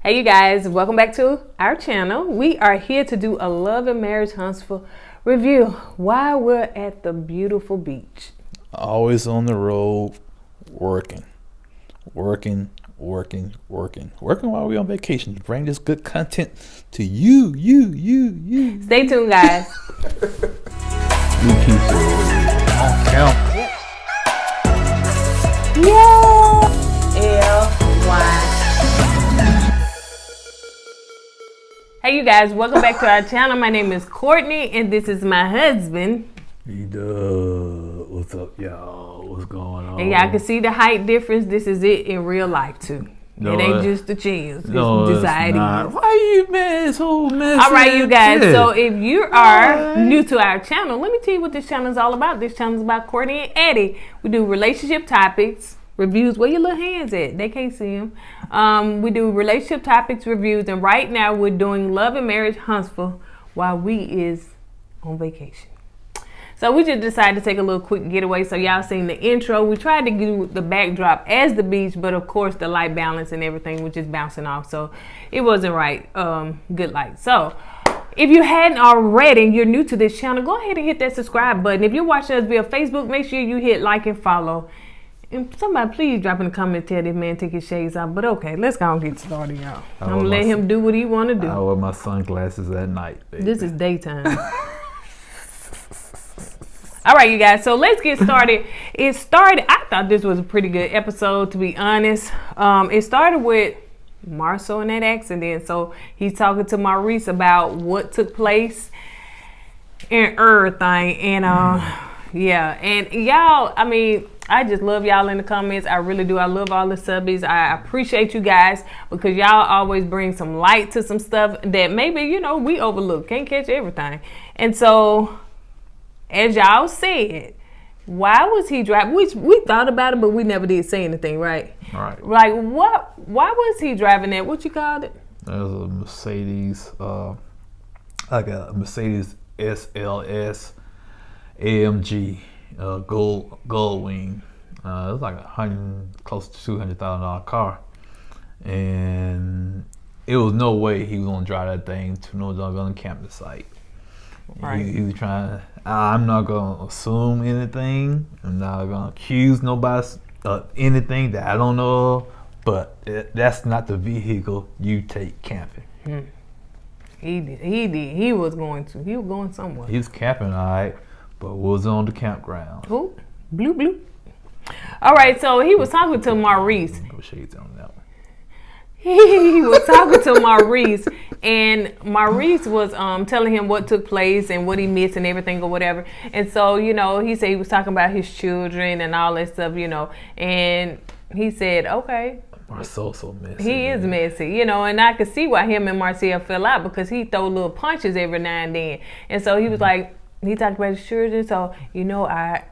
Hey you guys, welcome back to our channel. We are here to do a Love and Marriage Huntsville review while we're at the beautiful beach. Always on the road, working while we're on vacation to bring this good content to you. Stay tuned, guys. You keep on count. Yeah. LY. Hey you guys, welcome back to our channel. My name is Kourtney and this is my husband. What's up, y'all? What's going on? And y'all can see the height difference. This is it in real life too. No, it ain't just the chins. No, it's not. Why you man so messy? All right, you guys. So if you are new to our channel, let me tell you what this channel is all about. This channel is about Kourtney and Eddie. We do relationship topics, reviews. Where your little hands at? They can't see them. We do relationship topics, reviews, and right now we're doing Love and Marriage Huntsville while we is on vacation. So we just decided to take a little quick getaway. So y'all seen the intro. We tried to do the backdrop as the beach, but of course the light balance and everything was just bouncing off. So it wasn't right. Good light. So if you hadn't already and you're new to this channel, go ahead and hit that subscribe button. If you're watching us via Facebook, make sure you hit like and follow. And somebody please drop in the comments, tell this man take his shades off. But okay, let's go and get started, y'all. I'm gonna let him do what he wanna do. I wear my sunglasses at night, baby. This is daytime. All right, you guys, so let's get started. I thought this was a pretty good episode, to be honest. It started with Marcel and that accident. So he's talking to Maurice about what took place and everything. And yeah, and y'all, I mean, I just love y'all in the comments. I really do. I love all the subbies. I appreciate you guys because y'all always bring some light to some stuff that maybe, you know, we overlook. Can't catch everything. And so, as y'all said, why was he driving? We thought about it, but we never did say anything, right? All right. Like, what? Why was he driving that? What you called it? That was a Mercedes, like a Mercedes SLS AMG gold wing. It was like close to $200,000 car, and it was no way he was gonna drive that thing to no doggone camping site. Right. He was trying. I'm not gonna assume anything. I'm not gonna accuse nobody of anything that I don't know of. But that's not the vehicle you take camping. He did. He was going somewhere. He was camping, all right, but was on the campground. Who? Blue. All right, so he was talking to Maurice. Go shades on that one. He was talking to Maurice, and Maurice was telling him what took place and what he missed and everything or whatever. And so, you know, he said he was talking about his children and all that stuff, you know. And he said, okay. Marcel's so messy. He is messy, you know, and I could see why him and Marcel fell out because he throw little punches every now and then. And so he was like, he talked about his children. So, you know,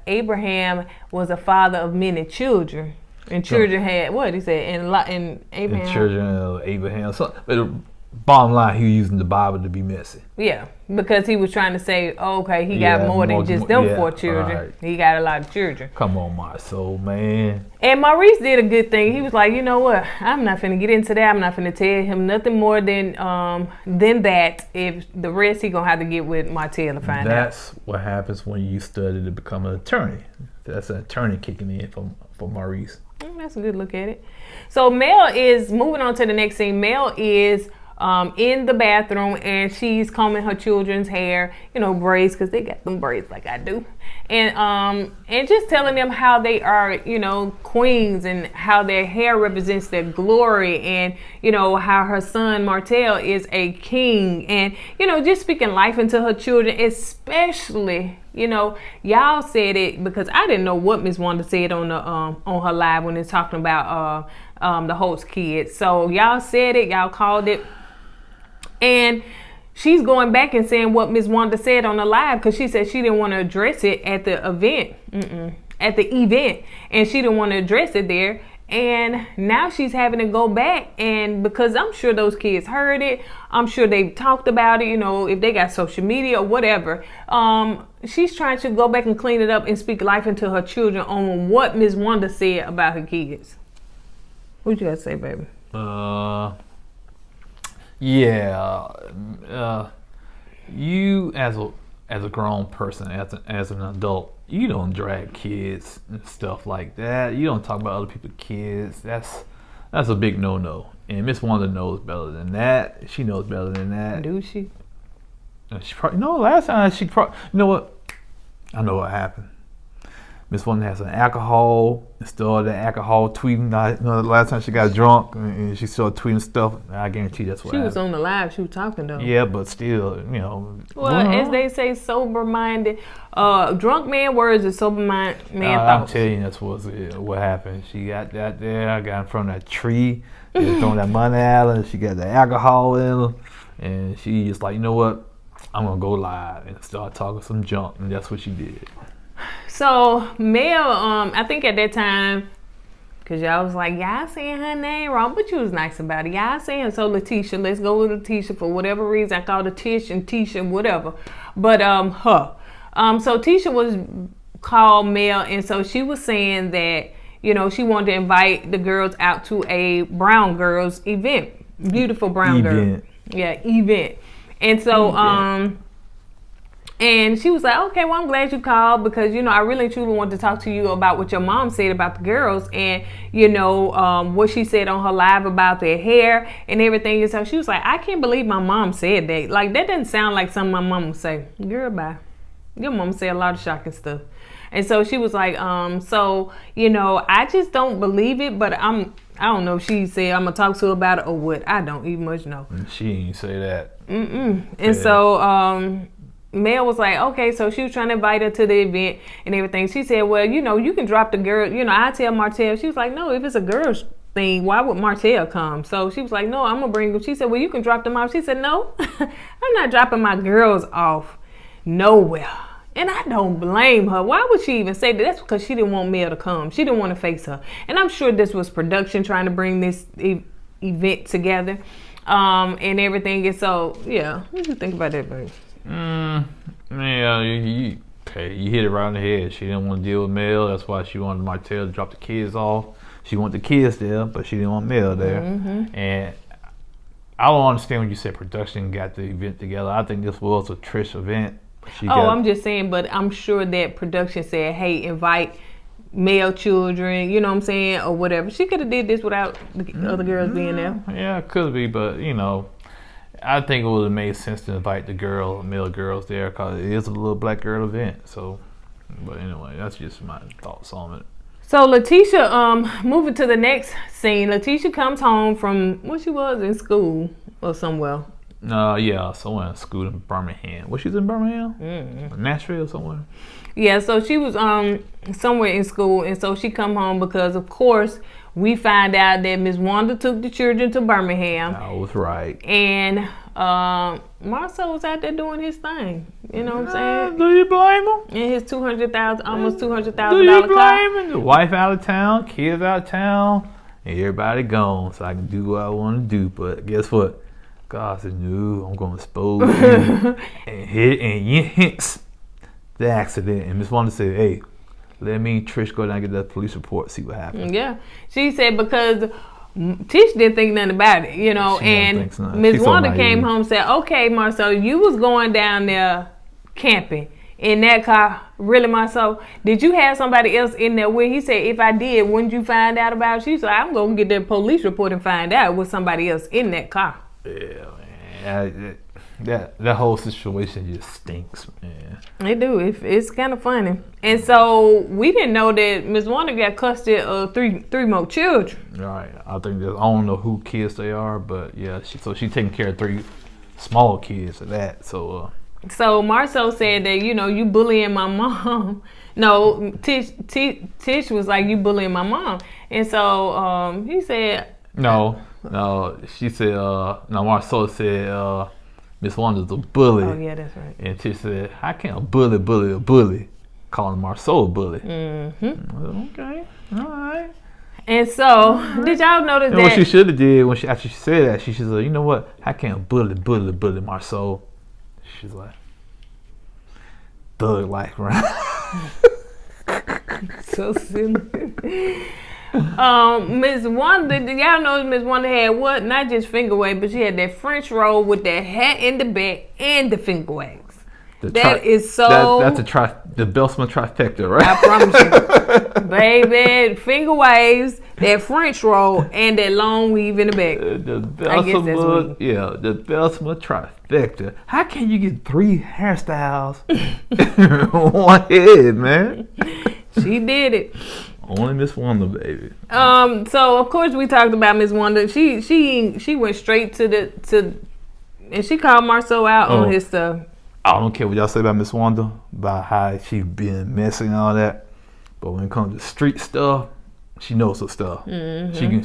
Abraham was a father of many children. And children had what he said, and Abraham. And children of Abraham. So, but the bottom line, he was using the Bible to be messy. Yeah, because he was trying to say, oh, okay, he got more than just them 4 children. Right. He got a lot of children. Come on, Marcel, man. And Maurice did a good thing. He was like, you know what? I'm not finna get into that. I'm not finna tell him nothing more than that. If the rest, he gonna have to get with Martell to find out. That's what happens when you study to become an attorney. That's an attorney kicking in for Maurice. That's a good look at it. So Mel is moving on to the next scene. Mel is in the bathroom and she's combing her children's hair, you know, braids, because they got them braids like I do. And just telling them how they are, you know, queens and how their hair represents their glory, and, you know, how her son Martell is a king, and, you know, just speaking life into her children, especially, you know, y'all said it because I didn't know what Miss Wanda said on her live when it's talking about the host kids. So y'all said it, y'all called it, and she's going back and saying what Miss Wanda said on the live because she said she didn't want to address it at the event, and she didn't want to address it there. And now she's having to go back, and because I'm sure those kids heard it, I'm sure they've talked about it, you know, if they got social media or whatever. She's trying to go back and clean it up and speak life into her children on what Miss Wanda said about her kids. What you got to say, baby? Yeah, you as a grown person, as an adult, you don't drag kids and stuff like that. You don't talk about other people's kids. That's a big no-no. And Miss Wanda knows better than that. She knows better than that. Do she? She probably last time she probably. You know what? I know what happened. Miss Wanda has some alcohol and started that alcohol tweeting. The last time she got drunk and she started tweeting stuff. I guarantee that's what happened. She was on the live. She was talking though. Yeah, but still, Well, as they say, sober-minded. Drunk man words is sober-man thoughts. I'm telling you, that's what happened. She got that there. I got in front of that tree. They was throwing that money at her. She got the alcohol in her. And she just like, you know what? I'm going to go live and start talking some junk. And that's what she did. So Mel, I think at that time, cause y'all was like, y'all saying her name wrong, but you was nice about it. Y'all saying so Letitia, let's go with Letitia for whatever reason. I called her Tish and Tisha, whatever. But her. So Tisha was called Mel, and so she was saying that, she wanted to invite the girls out to a brown girls event. Beautiful brown girl. Yeah, event. And so and she was like, okay, well, I'm glad you called because, I really truly wanted to talk to you about what your mom said about the girls and, what she said on her live about their hair and everything. And so she was like, I can't believe my mom said that. Like, that doesn't sound like something my mom would say. Girl, bye. Your mom said a lot of shocking stuff. And so she was like, I just don't believe it, but I don't know if she said I'm going to talk to her about it or what. I don't even much know. She didn't say that. And so, Mel was like, okay, so she was trying to invite her to the event and everything. She said, well, you can drop the girl. I tell Martell. She was like, no, if it's a girl's thing, why would Martell come? So she was like, no, I'm going to bring them. She said, well, you can drop them off. She said, no, I'm not dropping my girls off nowhere. And I don't blame her. Why would she even say that? That's because she didn't want Mel to come. She didn't want to face her. And I'm sure this was production trying to bring this event together and everything. And so, yeah, what do you think about that, babe? Yeah, you hit it right on the head. She didn't want to deal with Mel. That's why she wanted Martell to drop the kids off. She wanted the kids there, but she didn't want Mel there. And I don't understand when you said production got the event together. I think this was a Trish event. I'm just saying, but I'm sure that production said, hey, invite male children, you know what I'm saying, or whatever. She could have did this without the other girls being there. Yeah, it could be, but I think it would have made sense to invite the male girls there because it is a little black girl event. So, but anyway, that's just my thoughts on it. So Letitia, moving to the next scene, Letitia comes home from what she was in school or somewhere. Yeah, somewhere in school in Birmingham. Was she in Birmingham? Nashville somewhere? Yeah, so she was somewhere in school, and so she come home because, of course, we find out that Miss Wanda took the children to Birmingham. I was right. And Marcel was out there doing his thing. You know what I'm saying? Do you blame him? And his almost $200,000 car. Do you blame him? The wife out of town, kids out of town, and everybody gone, so I can do what I want to do. But guess what? God said, no, I'm going to expose you and hence the accident. And Miss Wanda said, hey, let me Trish go down and get that police report, see what happened. Yeah. She said because Tish didn't think nothing about it, and Miss Wanda came home and said, okay, Marcel, you was going down there camping in that car. Really, Marcel? Did you have somebody else in there with? He said, if I did, wouldn't you find out about it? She said, I'm going to get that police report and find out with somebody else in that car. Yeah, man. That whole situation just stinks, man. It do. It's kind of funny. And so we didn't know that Miss Wanda got custody of three more children. Right. I think I don't know who kids they are, but yeah, she's taking care of 3 small kids of that. So Marcel said that, you bullying my mom. No, Tish was like, you bullying my mom. And so he said... No, she said, Marcel said, Miss Wanda's a bully. Oh, yeah, that's right. And Tish said, how can a bully? Calling Marcel a bully. Okay, all right. And so, did y'all notice that? What she should have did after she said that, she should have said, you know what? How can a bully Marcel? She's like, thug-like, right? So silly. Miss Wanda, y'all know Miss Wanda had what? Not just finger wave, but she had that French roll with that hat in the back and the finger waves. That's the Belsman trifecta, right? I promise you. Baby, finger waves, that French roll, and that long weave in the back. The Belsman trifecta. How can you get 3 hairstyles in one head, man? She did it. Only Miss Wanda, baby. So of course we talked about Miss Wanda. She went straight to and she called Marcel out on his stuff. I don't care what y'all say about Miss Wanda, about how she been messy and all that, but when it comes to street stuff, she knows her stuff. Mm-hmm.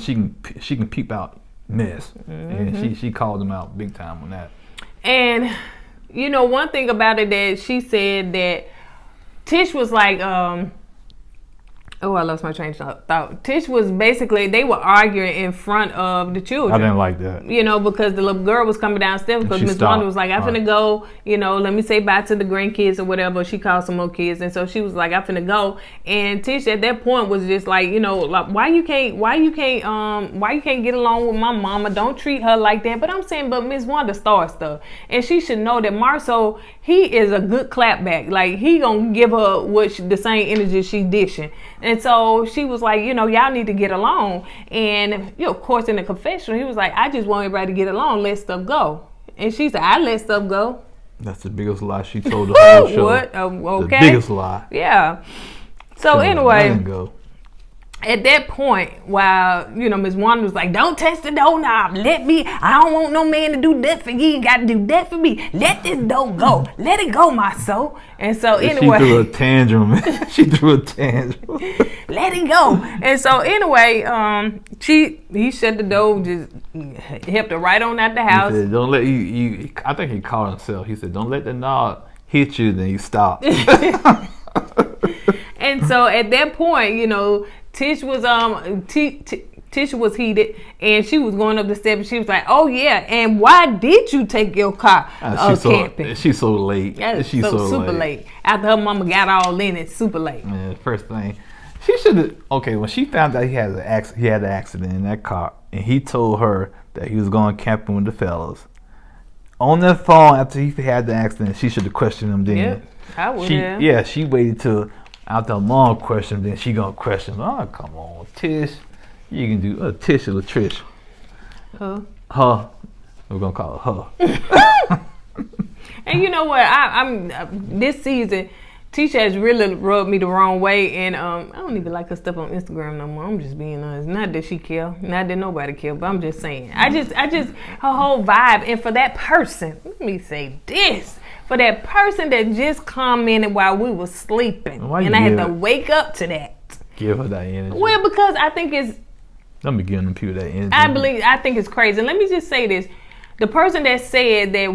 She can peep out mess, and she called them out big time on that. And you know, one thing about it that she said that Tish was like, I lost my train of thought. Tish was basically, they were arguing in front of the children. I didn't like that. You know, because the little girl was coming downstairs because Miss Wanda was like, I'm finna go, you know, let me say bye to the grandkids or whatever. She called some more kids. And so she was like, I'm finna go. And Tish at that point was just like, you know, like, why you can't get along with my mama? Don't treat her like that. But I'm saying, but Miss Wanda starts stuff. And she should know that Marcel, he is a good clapback. Like, he gonna give her the same energy she dishing. And so she was like, you know, y'all need to get along. And, you know, of course, in the confessional, he was like, I just want everybody to get along. Let stuff go. And she said, I let stuff go. That's the biggest lie she told the whole show. What? Okay. The biggest lie. Yeah. So anyway, at that point, while, you know, Miss Wanda was like, don't touch the doorknob. I don't want no man to do that for you. You ain't got to do that for me. Let this door go. Let it go, my soul. And so anyway. She threw a tantrum. Let it go. And so anyway, he shut the door, just helped her right on out the house. He said, don't let you, I think he called himself. He said, don't let the knob hit you, then you stop. And so at that point, you know, Tish was Tish was heated, and she was going up the steps. And she was like, "Oh yeah, and why did you take your car camping?" She's so late. She's so super late. After her mama got all in it, super late. Man, first thing, she should have. Okay, when she found out he had an accident in that car, and he told her that he was going camping with the fellas. On the phone after he had the accident, she should have questioned him then. Yep, I would have. She waited till after a long question, then she gonna question. Oh, come on, Tish. You can do Tish or Trish. Her. We're gonna call her her. And you know what? I'm this season, Tisha has really rubbed me the wrong way, and I don't even like her stuff on Instagram no more. I'm just being honest. Not that she care, not that nobody care, but I'm just saying. I just her whole vibe, and for that person, let me say this. For that person that just commented while we were sleeping, and I had to wake up to that. Give her that energy. Well, because I think it's. I'm giving people that energy. I think it's crazy. And let me just say this: the person that said that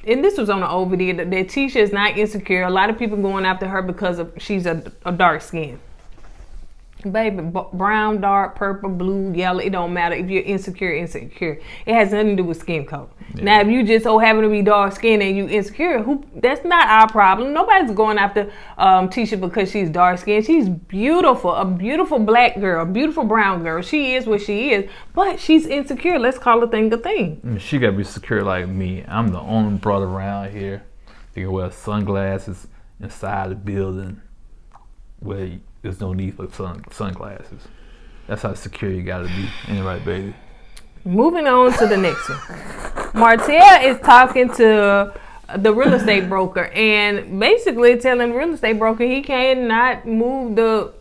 and this was on the old video, that Tisha is not insecure. A lot of people going after her because she's a dark skin. Baby, brown, dark, purple, blue, yellow, it don't matter if you're insecure. It has nothing to do with skin color. Yeah. Now, if you just so happen to be dark skinned and you insecure, that's not our problem. Nobody's going after Tisha because she's dark skinned. She's beautiful, a beautiful black girl, a beautiful brown girl. She is what she is, but she's insecure. Let's call a thing a thing. She got to be secure like me. I'm the only brother around here that can wear sunglasses inside the building where there's no need for sunglasses. That's how secure you gotta be. Ain't right, baby? Moving on to the next one. Martell is talking to the real estate broker and basically telling the real estate broker he cannot move the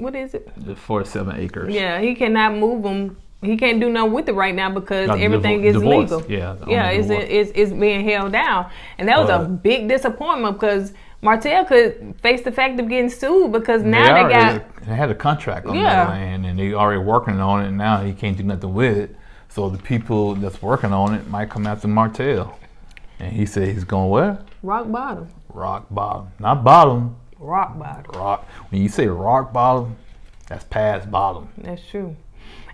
47 acres. Yeah, he cannot move them. He can't do nothing with it right now because everything is legal. Yeah, it's being held down. And that was a big disappointment because Martell could face the fact of getting sued because now they had a contract on that land and they already working on it, and now he can't do nothing with it. So the people that's working on it might come after Martell. And he said he's going where? Rock bottom. Rock bottom. Not bottom. Rock bottom. Rock. When you say rock bottom, that's past bottom. That's true.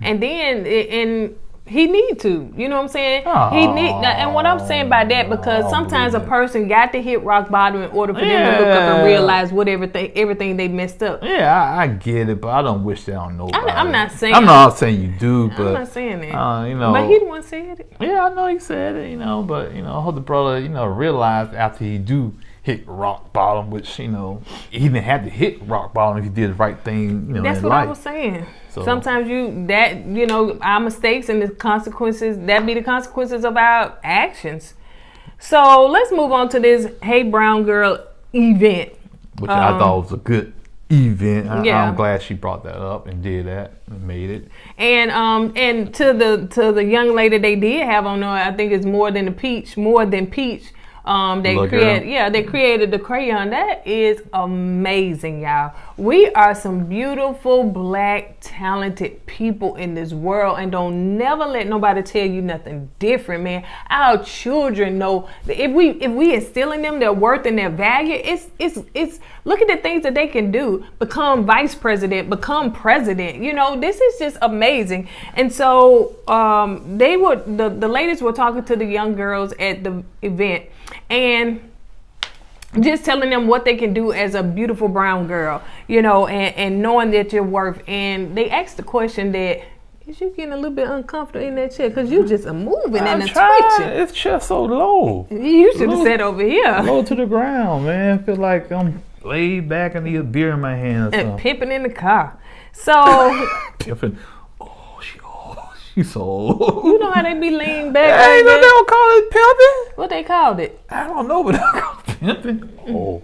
And then he need to. You know what I'm saying? He need, and what I'm saying by that, because sometimes a person got to hit rock bottom in order for them to look up and realize everything they messed up. Yeah, I get it, but I don't wish that on nobody. I'm not saying. I'm not saying you do, but I'm not saying that. But he the one said it. Yeah, I know he said it. But I hope the brother realized after he do hit rock bottom, which he didn't have to hit rock bottom if he did the right thing. That's what I was saying. So, sometimes our mistakes and the consequences, that be the consequences of our actions. So let's move on to this Hey Brown Girl event, which I thought was a good event. I'm glad she brought that up and did that and made it. And to the young lady they did have on there, I think it's more than peach. They created the crayon. That is amazing, y'all. We are some beautiful, black, talented people in this world, and don't never let nobody tell you nothing different, man. Our children know that if we instill in them their worth and their value, it's look at the things that they can do. Become vice president, become president. This is just amazing. And so the ladies were talking to the young girls at the event, and just telling them what they can do as a beautiful brown girl, and knowing that you're worth. And they asked the question that, is you getting a little bit uncomfortable in that chair? Because you just moving and twitching. It's just so low. You should have sat over here. Low to the ground, man. I feel like I'm laid back and need a beer in my hand or something. And pimping in the car. So. Pimping. She's so. You know how they be leaning back. Hey, they don't call it pimping. What they called it? I don't know, but they call it pimping. Oh,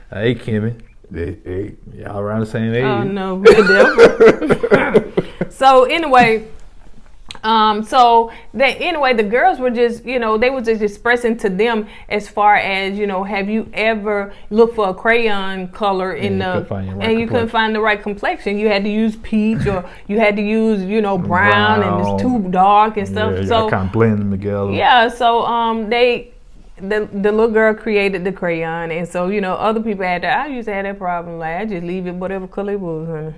hey, Kimmy. Y'all around the same age. Oh no, we're different. So anyway, the girls were just, they were just expressing to them as far as, have you ever looked for a crayon color and you couldn't find the right complexion? You had to use peach, or you had to use, brown, and it's too dark and stuff. So kind of blend them together. Yeah, so the little girl created the crayon, and so other people had that. I used to have that problem. Like, I just leave it whatever color it was, honey.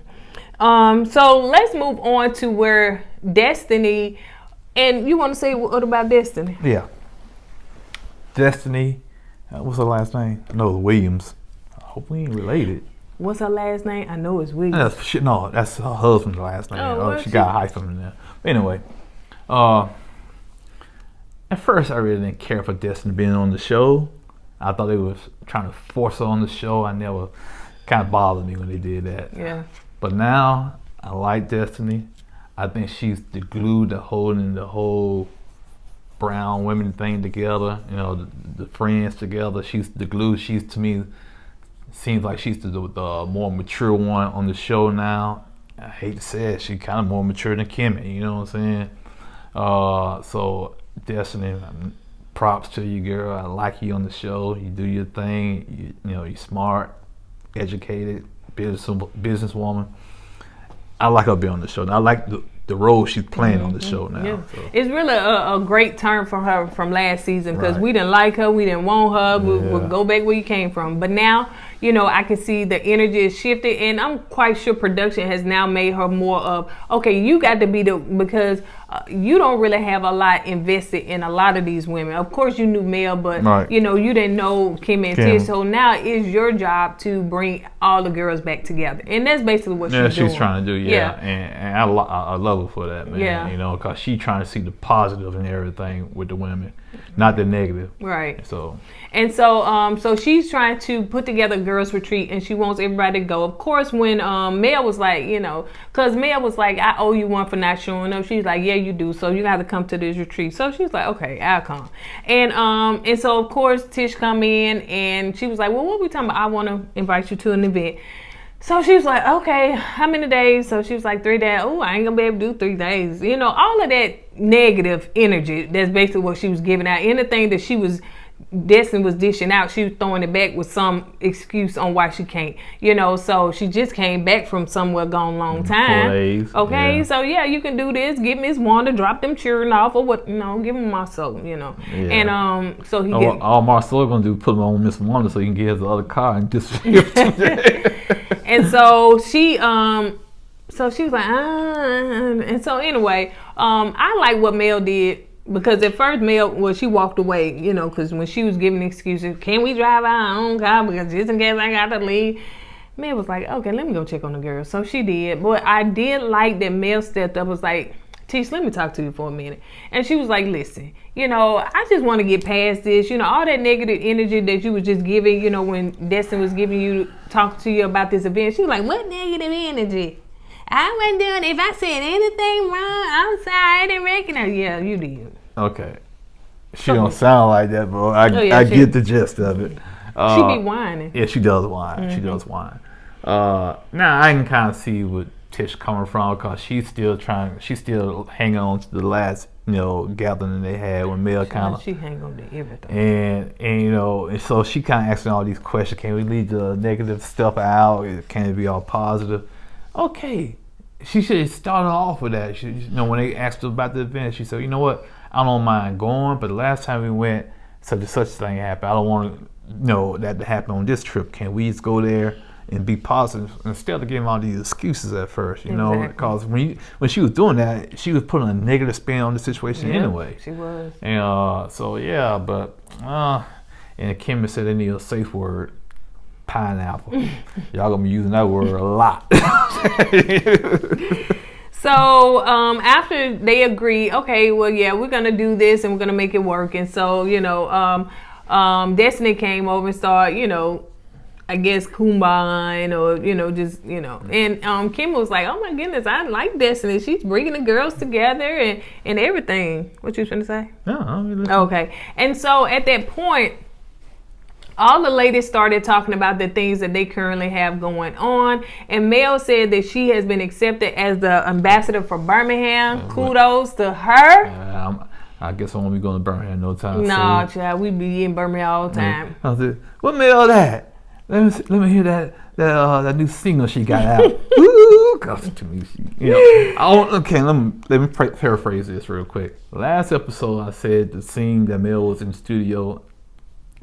So let's move on to where Destiny, and you want to say what about Destiny? Yeah, Destiny. What's her last name? No, Williams. I hope we ain't related. What's her last name? I know it's Williams. That's her husband's last name. She got a hyphen in there. But anyway, at first I really didn't care for Destiny being on the show. I thought they was trying to force her on the show. I never kind of bothered me when they did that. Yeah. But now I like Destiny. I think she's the glue to holding the whole brown women thing together. The friends together. She's the glue. She's, to me, seems like she's the more mature one on the show now. I hate to say it, she's kind of more mature than Kimmy. You know what I'm saying? So Destiny, props to you, girl. I like you on the show. You do your thing. You're smart, educated, businesswoman. I like her being on the show. I like the role she's playing on the show now. Yeah. So. It's really a great turn from her from last season, because we didn't like her, we didn't want her. We'll go back where you came from. But now, I can see the energy is shifted, and I'm quite sure production has now made her more of, okay, you got to be because you don't really have a lot invested in a lot of these women. Of course, you knew Mel, but you didn't know Kim and Tish. So now it's your job to bring all the girls back together, and that's basically what she's doing. She's trying to do. And I love her for that, man. Yeah. Because she's trying to see the positive in everything with the women, not the negative. Right. So she's trying to put together a girls' retreat, and she wants everybody to go. Of course, when Mel was like, because Mel was like, I owe you one for not showing up. She's like, yeah, you do. So you got to come to this retreat. So she's like, okay, I'll come. And so of course Tish come in, and she was like, well, what we talking about? I want to invite you to an event. So she was like, okay, how many days? So she was like, 3 days. Oh, I ain't gonna be able to do 3 days. All of that negative energy. That's basically what she was giving out. Anything that Destiny was dishing out, she was throwing it back with some excuse on why she can't. So she just came back from somewhere gone long time. 4 days. Okay, yeah. So yeah, you can do this. Get Miss Wanda, drop them children off, or what? Give them Marcel. Yeah. And so he all Marcel gonna do put him on Miss Wanda so he can get his other car and disappear. And so she was like, and so anyway, I like what Mel did. Because at first, Mel, she walked away, you know, because when she was giving excuses, can we drive our own car because just in case I got to leave? Mel was like, okay, let me go check on the girl. So she did. But I did like that Mel stepped up, was like, Tish, let me talk to you for a minute. And she was like, listen, you know, I just want to get past this. You know, all that negative energy that you was just giving, you know, when Destin was giving you, talking to you about this event. She was like, what negative energy? I wasn't doing it. If I said anything wrong, I'm sorry. I didn't recognize. Yeah, you did. Okay. She don't sound like that, but I get the gist of it. She be whining. Yeah, she does whine. Mm-hmm. She does whine. Now I can kind of see what Tish coming from, because she's still hanging on to the last, you know, gathering they had when Mel kind of. She hang on to everything. And you know, and so she kind of asking all these questions. Can we leave the negative stuff out? Can it be all positive? Okay. She should have started off with that. She, you know, when they asked her about the event, she said, you know what? I don't mind going, but the last time we went, such and such thing happened. I don't want that to happen on this trip. Can we just go there and be positive instead of giving all these excuses at first? You know, because when she was doing that, she was putting a negative spin on the situation anyway. She was. And so yeah, but and Kim said they need a safe word. Pineapple. Y'all gonna be using that word a lot. So after they agree, okay, well, yeah, we're gonna do this and we're gonna make it work. And so, you know, Destiny came over and started, you know, I guess kumbaing or, you know, just, you know. And Kim was like, oh my goodness, I like Destiny. She's bringing the girls together and everything. What you was trying to say? No. Okay. And so at that point, all the ladies started talking about the things that they currently have going on. And Mel said that she has been accepted as the ambassador for Birmingham. Kudos to her. I guess I won't be going to Birmingham no time soon. No, child, we be in Birmingham all the time. I said, what Mel that? Let me hear that new single she got out. Ooh, to me, you know. Okay, let me paraphrase this real quick. Last episode, I said the scene that Mel was in the studio.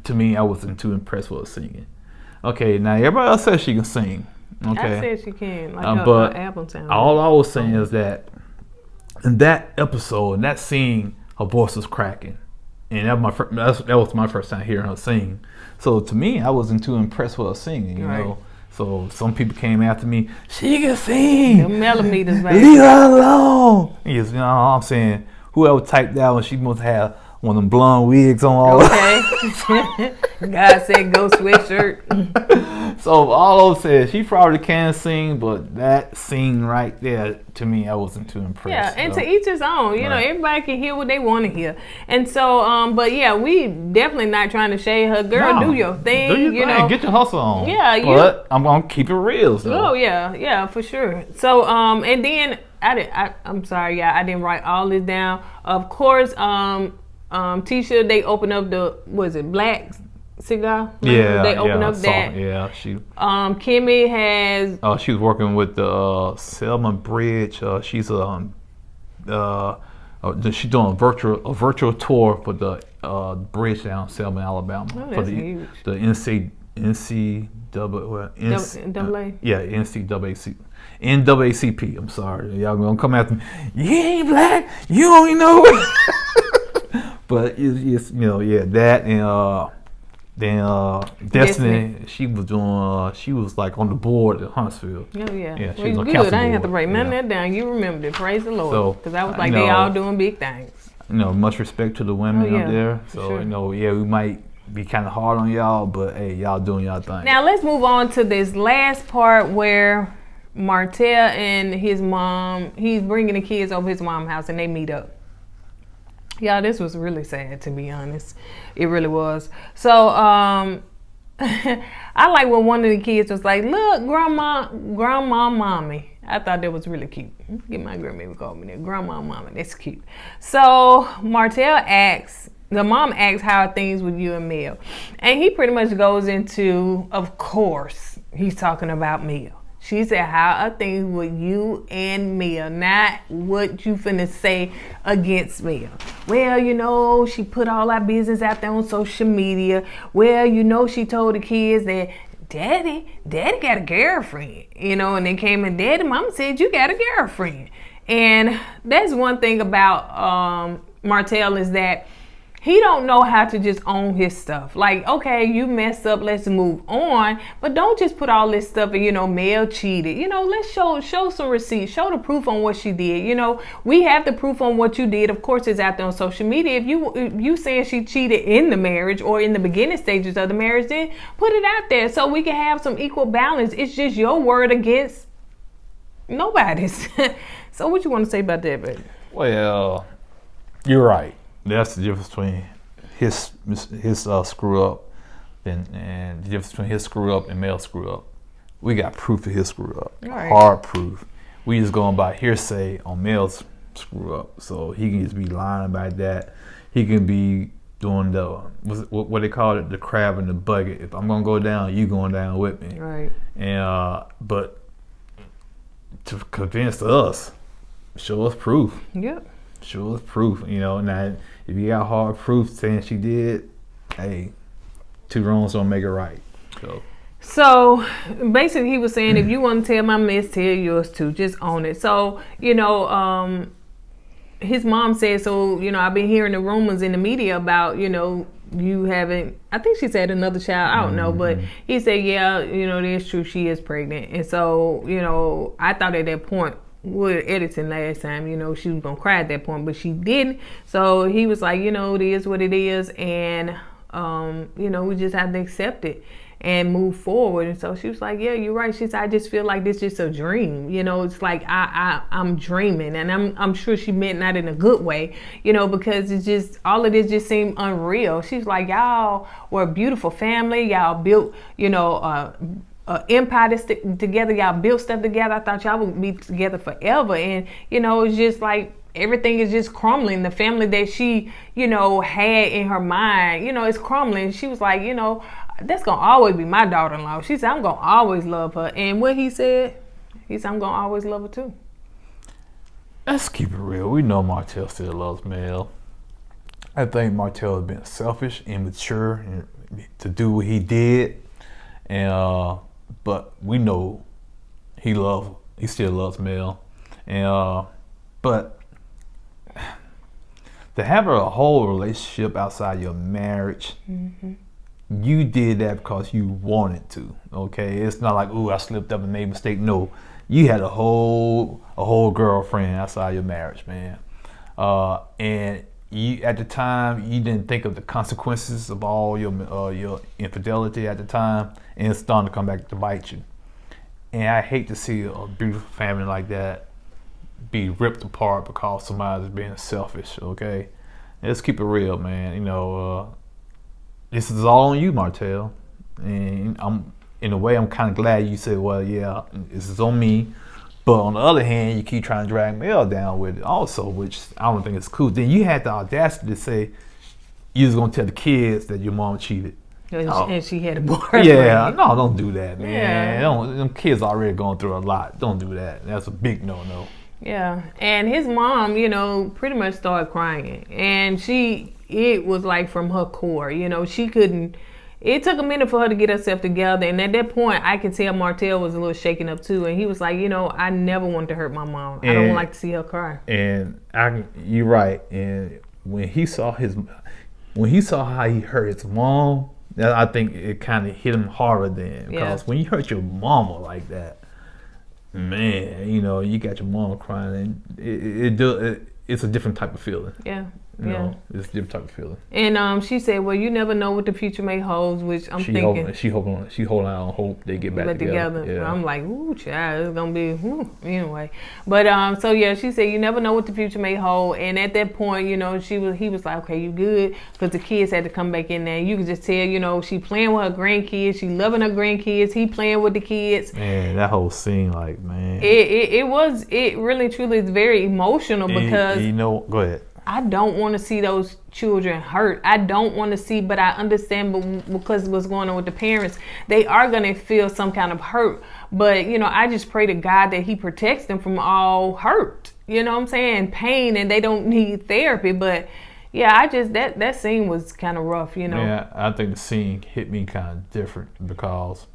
To me, I wasn't too impressed with her singing. Okay, now everybody else says she can sing. Okay, I said she can, like but her album sound. All I was saying is that in that episode, in that scene, her voice was cracking, and that was my first time hearing her sing. So to me, I wasn't too impressed with her singing. You know, so some people came after me. She can sing. The millimeters, baby. Leave her alone. Yes, you know what I'm saying. Whoever typed that one, she must have one of them blonde wigs on all. Okay. God said go sweatshirt. So all I said, she probably can sing, but that scene right there, to me, I wasn't too impressed. Yeah, and to each his own. You know, everybody can hear what they want to hear. And so, but yeah, we definitely not trying to shade her. Girl, do your thing. Do your thing. Know. Get your hustle on. Yeah, but I'm gonna keep it real. So. Oh yeah, for sure. So, and then I'm sorry, yeah, I didn't write all this down. Of course, Tisha, they opened up the Black Cigar? Yeah, they opened up that. Yeah, she. Kimmy has. She was working with the Selma Bridge. She's she's doing a virtual tour for the bridge down Selma, Alabama. Oh, that's for the huge. The NAACP. I'm sorry, y'all gonna come after me. You ain't black. You don't even know it. But it's that and then Destiny. She was doing. She was like on the board at Huntsville. Oh yeah. Yeah, she well, was on good. council I ain't have to board. write none of that down. You remembered it. Praise the Lord. So, because I was like, they all doing big things. Much respect to the women up there. So sure. We might be kind of hard on y'all, but hey, y'all doing y'all thing. Now let's move on to this last part where Martell and his mom. He's bringing the kids over his mom's house and they meet up. Y'all, this was really sad, to be honest. It really was. So, I like when one of the kids was like, look, grandma, mommy. I thought that was really cute. Get my grandma call me that. Grandma, mommy. That's cute. So, Martell asks, the mom asks, how are things with you and Mel? And he pretty much goes into, of course, he's talking about Mel. She said, how are things with you and Mel? Not what you finna say against Mel. Well, she put all our business out there on social media. Well, she told the kids that Daddy got a girlfriend. And they came and Daddy, Mama said you got a girlfriend. And that's one thing about Martell is that he don't know how to just own his stuff. Like, okay, you messed up, let's move on. But don't just put all this stuff in, Mel cheated. Let's show some receipts, show the proof on what she did. We have the proof on what you did. Of course, it's out there on social media. If you saying she cheated in the marriage or in the beginning stages of the marriage, then put it out there so we can have some equal balance. It's just your word against nobody's. So what you want to say about that, baby? Well, you're right. That's the difference between his screw up and the difference between his screw up and Mel's screw up. We got proof of his screw up, right. Hard proof. We just going by hearsay on Mel's screw up. So he can just be lying about that. He can be doing what they call it, the crab in the bucket. If I'm gonna go down, you going down with me. Right. And but to convince us, show us proof. Yep. Show us proof. Now if you got hard proof saying she did, hey, two wrongs don't make it right. So basically he was saying, if you want to tell my mess, tell yours too. Just own it. So, his mom said, so, I've been hearing the rumors in the media about, you haven't, I think she said another child, I don't know, but he said, yeah, that's true, she is pregnant. And so, I thought at that point, with editing last time, she was gonna cry at that point, but she didn't. So he was like, it is what it is, and we just have to accept it and move forward. And so she was like, yeah, you're right. She said, I just feel like this is just a dream. It's like I'm dreaming, and I'm sure she meant not in a good way, because it's just all of this just seemed unreal. She's like, y'all were a beautiful family. Y'all built, empire to stick together. Y'all built stuff together. I thought y'all would be together forever. And, it's just like everything is just crumbling. The family that she, had in her mind, it's crumbling. She was like, that's going to always be my daughter-in-law. She said, I'm going to always love her. And what he said, I'm going to always love her too. Let's keep it real. We know Martell still loves Mel. I think Martell has been selfish, immature, to do what he did. And, but we know he still loves Mel. And, but to have a whole relationship outside your marriage, you did that because you wanted to. Okay, it's not like, ooh, I slipped up and made a mistake. No, you had a whole girlfriend outside your marriage, man. And you, at the time, you didn't think of the consequences of all your infidelity at the time, and it's starting to come back to bite you. And I hate to see a beautiful family like that be ripped apart because somebody's being selfish. Okay, let's keep it real, man. This is all on you, Martell. And in a way, I'm kind of glad you said, well, yeah, this is on me. But on the other hand, you keep trying to drag Mel down with it also, which I don't think is cool. Then you had the audacity to say you was going to tell the kids that your mom cheated. And she had a boyfriend. Yeah, no, don't do that, man. Yeah. Them kids already going through a lot. Don't do that. That's a big no-no. Yeah, and his mom, pretty much started crying. And it was like from her core, she couldn't. It took a minute for her to get herself together, and at that point, I could tell Martell was a little shaken up too, and he was like, I never wanted to hurt my mom. I don't like to see her cry. And you're right. And when he saw how he hurt his mom, I think it kind of hit him harder then, because when you hurt your mama like that, man, you got your mama crying, and it's a different type of feeling. Yeah. It's a different type of feeling. And she said, well, you never know what the future may hold, which she holding out on hope they get back together. Yeah. I'm like, ooh, child, it's gonna be anyway. But so yeah, she said you never know what the future may hold. And at that point, he was like, okay, you good, because the kids had to come back in there. You could just tell, she playing with her grandkids, she loving her grandkids, he playing with the kids. Man, that whole scene, like, man, it really truly is very emotional, because go ahead. I don't want to see those children hurt. I don't want to see, but I understand, because what's going on with the parents, they are going to feel some kind of hurt. But, I just pray to God that he protects them from all hurt. You know what I'm saying? Pain, and they don't need therapy. But, yeah, that scene was kind of rough, Yeah, I think the scene hit me kind of different, because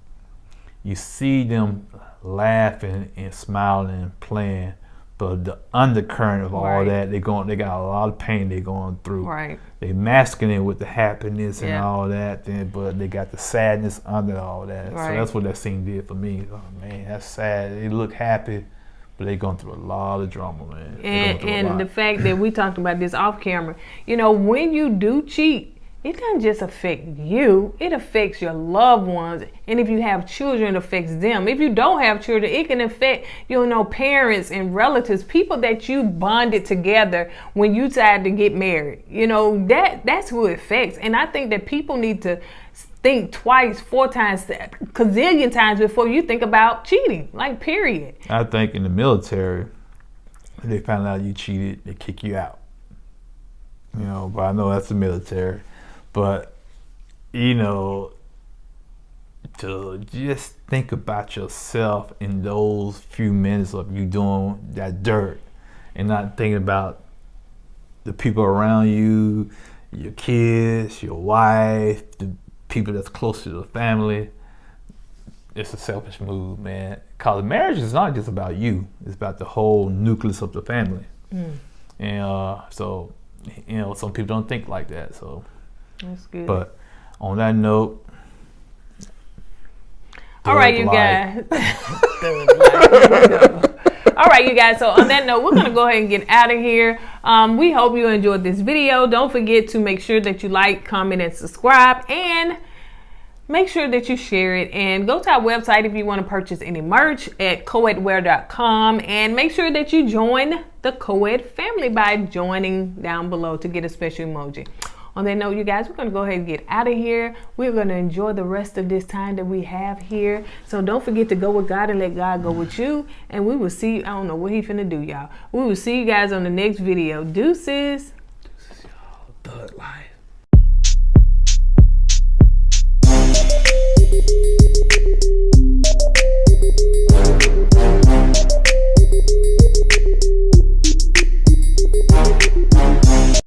you see them laughing and smiling and playing, But the undercurrent of all Right. that, they got a lot of pain they're going through. Right. They masking it with the happiness and Yeah. all that, but they got the sadness under all that. Right. So that's what that scene did for me. Oh man, that's sad. They look happy, but they going through a lot of drama, man. And the fact that we talked about this off camera, you know, when you do cheat, it doesn't just affect you, it affects your loved ones. And if you have children, it affects them. If you don't have children, it can affect, you know, parents and relatives, people that you bonded together when you decided to get married. You know, that's who it affects. And I think that people need to think twice, 4 times, gazillion times before you think about cheating, like period. I think in the military, if they find out you cheated, they kick you out. You know, but I know that's the military. But, you know, to just think about yourself in those few minutes of you doing that dirt and not thinking about the people around you, your kids, your wife, the people that's close to the family, it's a selfish move, man. Because marriage is not just about you. It's about the whole nucleus of the family. And so, you know, some people don't think like that, so. That's good. But on that note, all right, you guys. All right, you guys. So on that note, we're going to go ahead and get out of here. We hope you enjoyed this video. Don't forget to make sure that you like, comment, and subscribe. And make sure that you share it. And go to our website if you want to purchase any merch at kourtneyandeddie.com. And make sure that you join the co-ed family by joining down below to get a special emoji. On that note, you guys, we're going to go ahead and get out of here. We're going to enjoy the rest of this time that we have here. So don't forget to go with God and let God go with you. And we will see you. I don't know what he finna do, y'all. We will see you guys on the next video. Deuces. Deuces, y'all. Thug life.